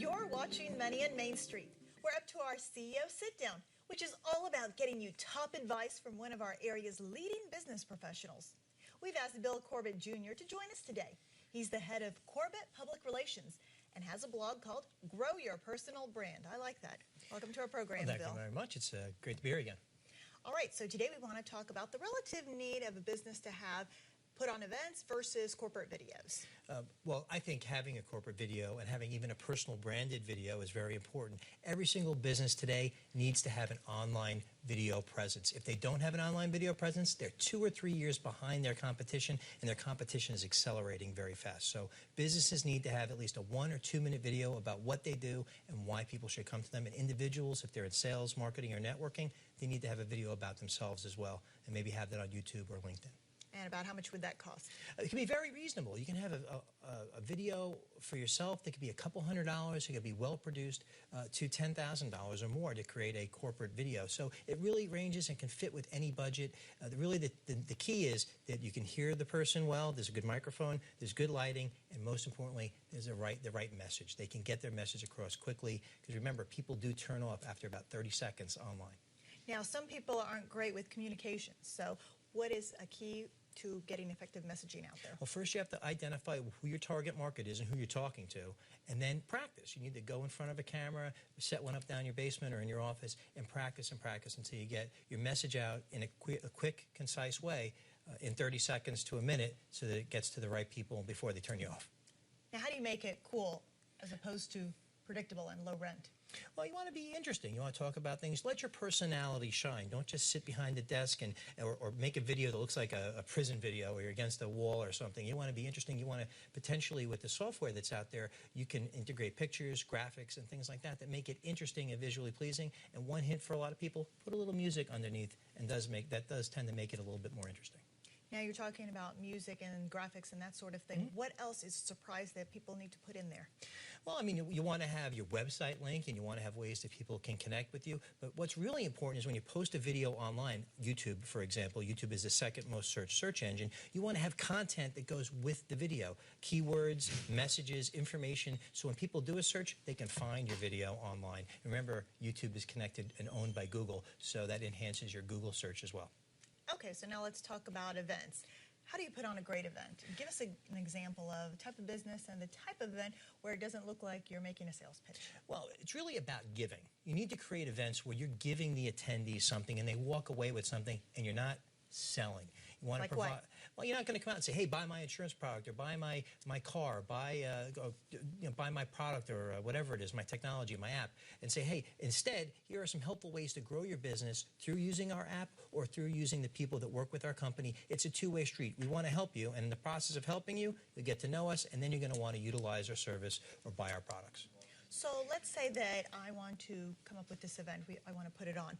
You're watching Money on Main Street. We're up to our CEO sit-down, which is all about getting you top advice from one of our area's leading business professionals. We've asked Bill Corbett Jr. to join us today. He's the head of Corbett Public Relations and has a blog called Grow Your Personal Brand. I like that. Welcome to our program, Bill. Bill. Thank you very much. It's great to be here again. All right, so today we want to talk about the relative need of a business to have put on events versus corporate videos. Well, I think having a corporate video and having even a personal branded video is very important. Every single business today needs to have an online video presence. If they don't have an online video presence, they're 2 or 3 years behind their competition, and their competition is accelerating very fast. So businesses need to have at least a 1 or 2 minute video about what they do and why people should come to them. And individuals, if they're in sales, marketing, or networking, they need to have a video about themselves as well, and maybe have that on YouTube or LinkedIn. And about how much would that cost? It can be very reasonable. You can have a video for yourself that could be a couple $100s. It could be well produced to $10,000 or more to create a corporate video. So it really ranges and can fit with any budget. Really, the key is that you can hear the person well. There's a good microphone. There's good lighting, and most importantly, there's the right message. They can get their message across quickly because remember, people do turn off after about 30 seconds online. Now, some people aren't great with communication. So what is a key to getting effective messaging out there? Well, first you have to identify who your target market is and who you're talking to, and then practice. You need to go in front of a camera, set one up down in your basement or in your office, and practice until you get your message out in a quick, concise way in 30 seconds to a minute so that it gets to the right people before they turn you off. Now, how do you make it cool as opposed to predictable and low rent? Well, you want to be interesting. You want to talk about things. Let your personality shine. Don't just sit behind the desk or make a video that looks like a prison video or you're against a wall or something. You want to be interesting. You want to potentially, with the software that's out there, you can integrate pictures, graphics, and things like that make it interesting and visually pleasing. And one hint for a lot of people, put a little music underneath, and that does tend to make it a little bit more interesting. Now, you're talking about music and graphics and that sort of thing. Mm-hmm. What else is a surprise that people need to put in there? Well, I mean, you want to have your website link and you want to have ways that people can connect with you. But what's really important is when you post a video online, YouTube, for example, YouTube is the second most searched search engine, you want to have content that goes with the video. Keywords, messages, information, so when people do a search, they can find your video online. Remember, YouTube is connected and owned by Google, so that enhances your Google search as well. Okay, so now let's talk about events. How do you put on a great event? Give us an example of the type of business and the type of event where it doesn't look like you're making a sales pitch. Well, it's really about giving. You need to create events where you're giving the attendees something and they walk away with something and you're not selling. You want to provide. What? Well, you're not going to come out and say, "Hey, buy my insurance product," or "Buy my car," buy my product, or whatever it is, my technology, my app, and say, "Hey, instead, here are some helpful ways to grow your business through using our app or through using the people that work with our company." It's a two-way street. We want to help you, and in the process of helping you, you'll get to know us, and then you're going to want to utilize our service or buy our products. So let's say that I want to come up with this event. I want to put it on.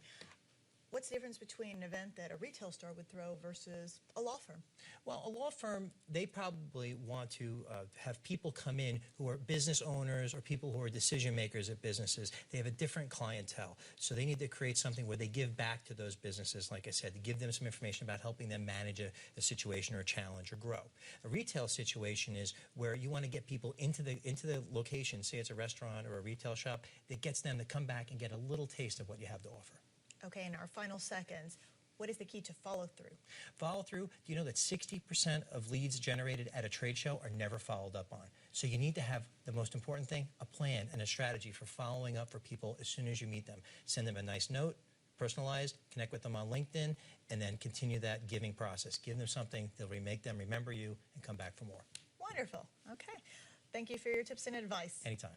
What's the difference between an event that a retail store would throw versus a law firm? Well, a law firm, they probably want to have people come in who are business owners or people who are decision makers at businesses. They have a different clientele. So they need to create something where they give back to those businesses, like I said, to give them some information about helping them manage a situation or a challenge or grow. A retail situation is where you want to get people into the location, say it's a restaurant or a retail shop, that gets them to come back and get a little taste of what you have to offer. Okay, in our final seconds, what is the key to follow through? Follow through. Do you know that 60% of leads generated at a trade show are never followed up on? So you need to have, the most important thing, a plan and a strategy for following up for people as soon as you meet them. Send them a nice note, personalized, connect with them on LinkedIn, and then continue that giving process. Give them something that'll make them remember you and come back for more. Wonderful. Okay. Thank you for your tips and advice. Anytime.